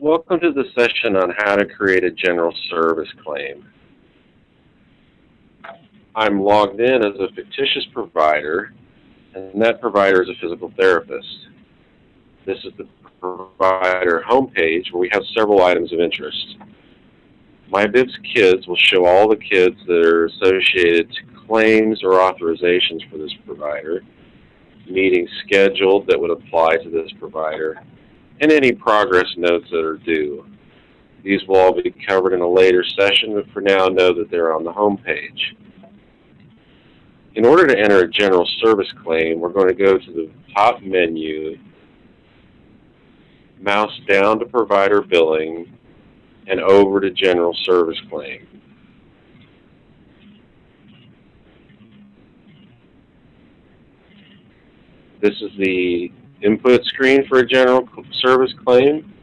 Welcome to the session on how to create a general service claim. I'm logged in as a fictitious provider, and that provider is a physical therapist. This is the provider homepage where we have several items of interest. My BIBS Kids will show all the kids that are associated to claims or authorizations for this provider, meetings scheduled that would apply to this provider, and any progress notes that are due. These will all be covered in a later session, but for now know that they're on the home page. In order to enter a general service claim, we're going to go to the top menu, mouse down to provider billing, and over to general service claim. This is the input screen for a general service claim.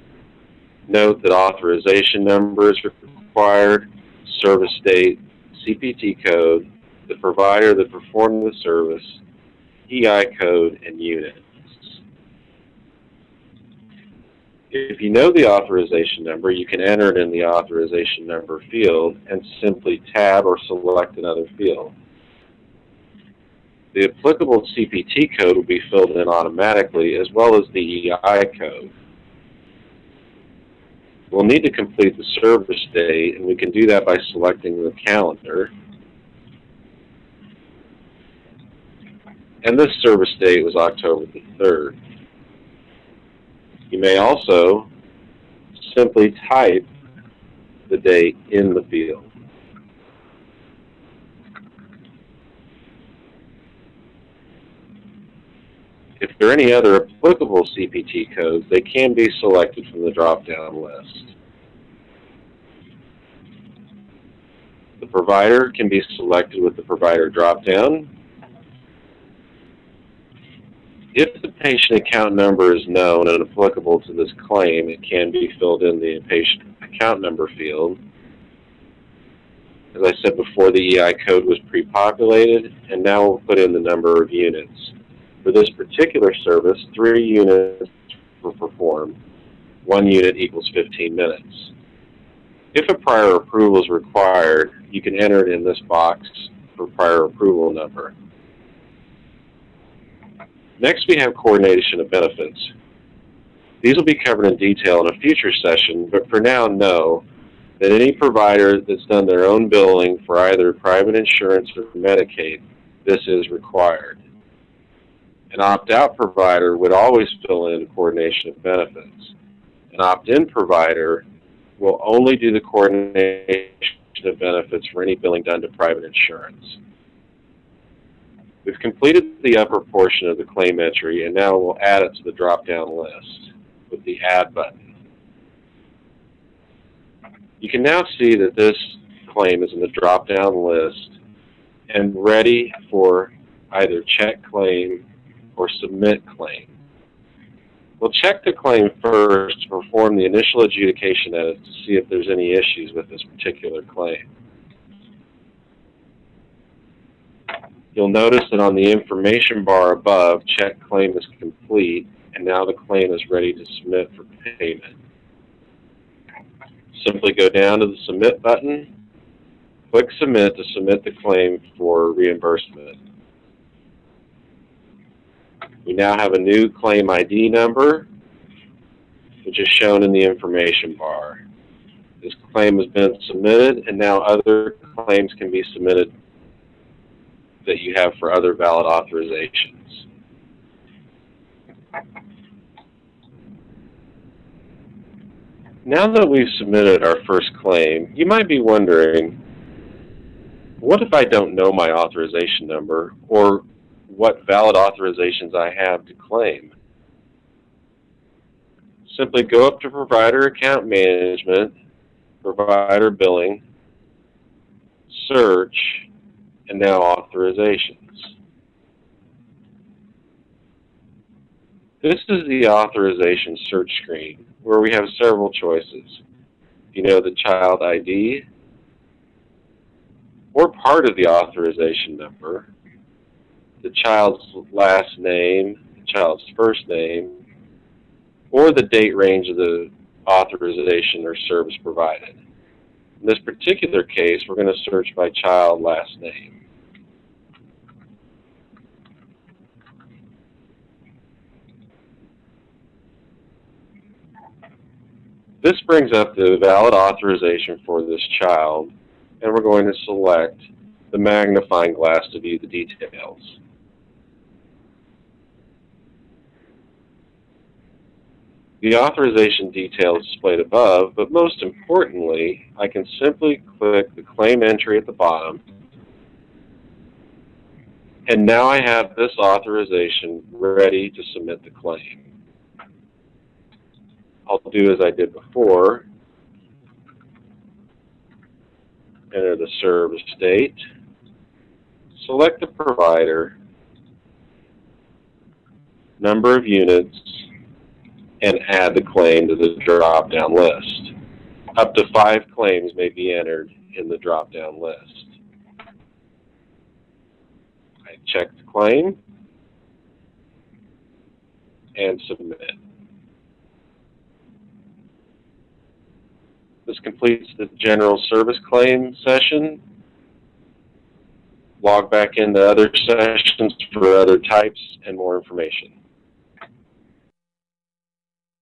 Note that authorization number is required, service date, CPT code, the provider that performed the service, EI code, and units. If you know the authorization number, you can enter it in the authorization number field and simply tab or select another field. The applicable CPT code will be filled in automatically, as well as the EI code. We'll need to complete the service date, and we can do that by selecting the calendar. And this service date was October the 3rd. You may also simply type the date in the field. If there are any other applicable CPT codes, they can be selected from the drop-down list. The provider can be selected with the provider drop-down. If the patient account number is known and applicable to this claim, it can be filled in the patient account number field. As I said before, the EI code was pre-populated, and now we'll put in the number of units. For this particular service, 3 units were performed. 1 unit equals 15 minutes. If a prior approval is required, you can enter it in this box for prior approval number. Next, we have coordination of benefits. These will be covered in detail in a future session, but for now, know that any provider that's done their own billing for either private insurance or Medicaid, this is required. An opt-out provider would always fill in coordination of benefits. An opt-in provider will only do the coordination of benefits for any billing done to private insurance. We've completed the upper portion of the claim entry, and now we'll add it to the drop-down list with the Add button. You can now see that this claim is in the drop-down list and ready for either check claim or submit claim. We'll check the claim first to perform the initial adjudication edits to see if there's any issues with this particular claim. You'll notice that on the information bar above, check claim is complete, and now the claim is ready to submit for payment. Simply go down to the Submit button, click Submit to submit the claim for reimbursement. We now have a new claim ID number, which is shown in the information bar. This claim has been submitted, and now other claims can be submitted that you have for other valid authorizations. Now that we've submitted our first claim, you might be wondering, what if I don't know my authorization number or what valid authorizations I have to claim? Simply go up to Provider Account Management, Provider Billing, Search, and now Authorizations. This is the authorization search screen where we have several choices. You know the child ID or part of the authorization number, the child's last name, the child's first name, or the date range of the authorization or service provided. In this particular case, we're going to search by child last name. This brings up the valid authorization for this child, and we're going to select the magnifying glass to view the details. The authorization details displayed above, but most importantly, I can simply click the claim entry at the bottom, and now I have this authorization ready to submit the claim. I'll do as I did before, enter the service date, select the provider, number of units, and add the claim to the drop-down list. Up to 5 claims may be entered in the drop-down list. I check the claim and submit. This completes the general service claim session. Log back into other sessions for other types and more information.